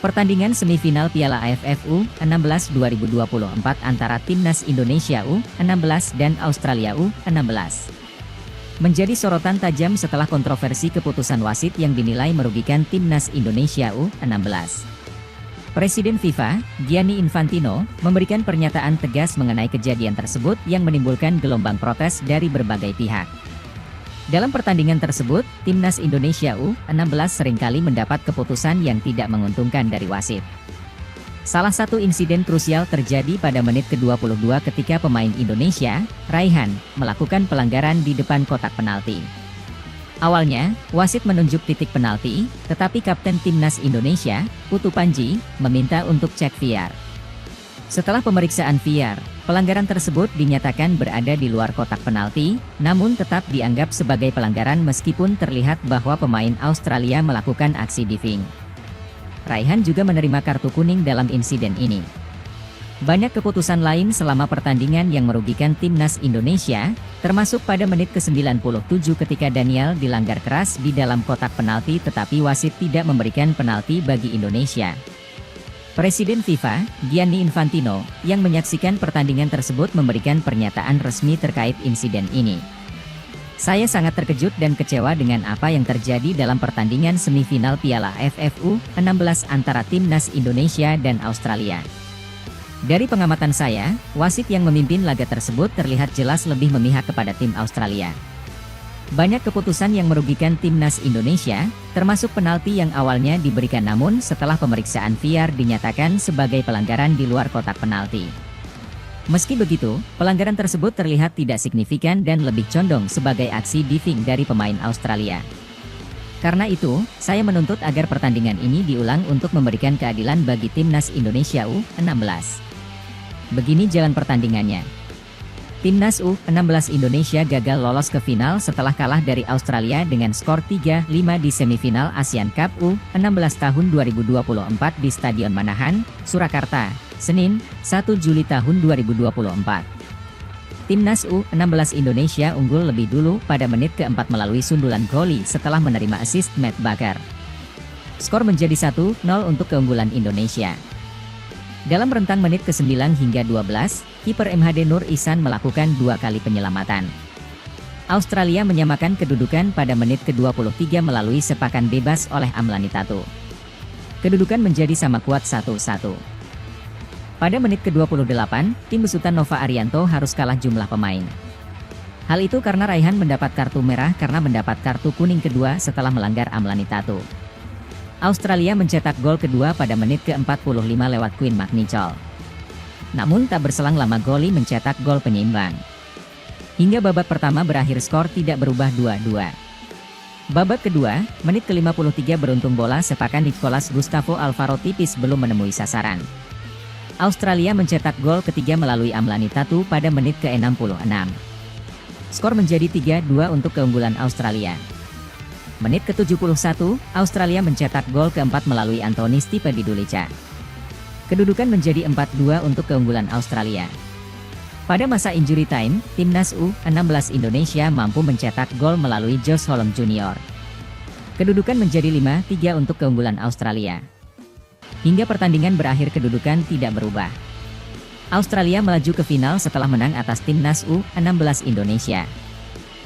Pertandingan semifinal Piala AFF U16 2024 antara Timnas Indonesia U16 dan Australia U16 menjadi sorotan tajam setelah kontroversi keputusan wasit yang dinilai merugikan Timnas Indonesia U16. Presiden FIFA, Gianni Infantino, memberikan pernyataan tegas mengenai kejadian tersebut yang menimbulkan gelombang protes dari berbagai pihak. Dalam pertandingan tersebut, Timnas Indonesia U16 seringkali mendapat keputusan yang tidak menguntungkan dari wasit. Salah satu insiden krusial terjadi pada menit ke-22 ketika pemain Indonesia, Raihan, melakukan pelanggaran di depan kotak penalti. Awalnya, wasit menunjuk titik penalti, tetapi Kapten Timnas Indonesia, Putu Panji, meminta untuk cek VAR. Setelah pemeriksaan VAR, pelanggaran tersebut dinyatakan berada di luar kotak penalti, namun tetap dianggap sebagai pelanggaran meskipun terlihat bahwa pemain Australia melakukan aksi diving. Raihan juga menerima kartu kuning dalam insiden ini. Banyak keputusan lain selama pertandingan yang merugikan Timnas Indonesia, termasuk pada menit ke-97 ketika Daniel dilanggar keras di dalam kotak penalti tetapi wasit tidak memberikan penalti bagi Indonesia. Presiden FIFA, Gianni Infantino, yang menyaksikan pertandingan tersebut memberikan pernyataan resmi terkait insiden ini. Saya sangat terkejut dan kecewa dengan apa yang terjadi dalam pertandingan semifinal Piala AFF U16 antara Timnas Indonesia dan Australia. Dari pengamatan saya, wasit yang memimpin laga tersebut terlihat jelas lebih memihak kepada tim Australia. Banyak keputusan yang merugikan Timnas Indonesia, termasuk penalti yang awalnya diberikan namun setelah pemeriksaan VAR dinyatakan sebagai pelanggaran di luar kotak penalti. Meski begitu, pelanggaran tersebut terlihat tidak signifikan dan lebih condong sebagai aksi diving dari pemain Australia. Karena itu, saya menuntut agar pertandingan ini diulang untuk memberikan keadilan bagi Timnas Indonesia U16. Begini jalan pertandingannya. Timnas U16 Indonesia gagal lolos ke final setelah kalah dari Australia dengan skor 3-5 di semifinal Asian Cup U16 tahun 2024 di Stadion Manahan, Surakarta, Senin, 1 Juli tahun 2024. Timnas U16 Indonesia unggul lebih dulu pada menit ke-4 melalui sundulan goli setelah menerima assist Matt Bakar. Skor menjadi 1-0 untuk keunggulan Indonesia. Dalam rentang menit ke-9 hingga 12, kiper MHD Nur Ihsan melakukan 2 kali penyelamatan. Australia menyamakan kedudukan pada menit ke-23 melalui sepakan bebas oleh Amlani Tatu. Kedudukan menjadi sama kuat 1-1. Pada menit ke-28, tim besutan Nova Arianto harus kalah jumlah pemain. Hal itu karena Raihan mendapat kartu merah karena mendapat kartu kuning kedua setelah melanggar Amlani Tatu. Australia mencetak gol kedua pada menit ke-45 lewat Quinn McNichol. Namun tak berselang lama Goli mencetak gol penyeimbang. Hingga babak pertama berakhir skor tidak berubah 2-2. Babak kedua, menit ke-53 beruntung bola sepakan Nicolas Gustavo Alvaro tipis belum menemui sasaran. Australia mencetak gol ketiga melalui Amlani Tatu pada menit ke-66. Skor menjadi 3-2 untuk keunggulan Australia. Menit ke-71, Australia mencetak gol keempat melalui Anthony Stipe-Didulica. Kedudukan menjadi 4-2 untuk keunggulan Australia. Pada masa injury time, Timnas U16 Indonesia mampu mencetak gol melalui Josh Holm Jr. Kedudukan menjadi 5-3 untuk keunggulan Australia. Hingga pertandingan berakhir kedudukan tidak berubah. Australia melaju ke final setelah menang atas Timnas U16 Indonesia.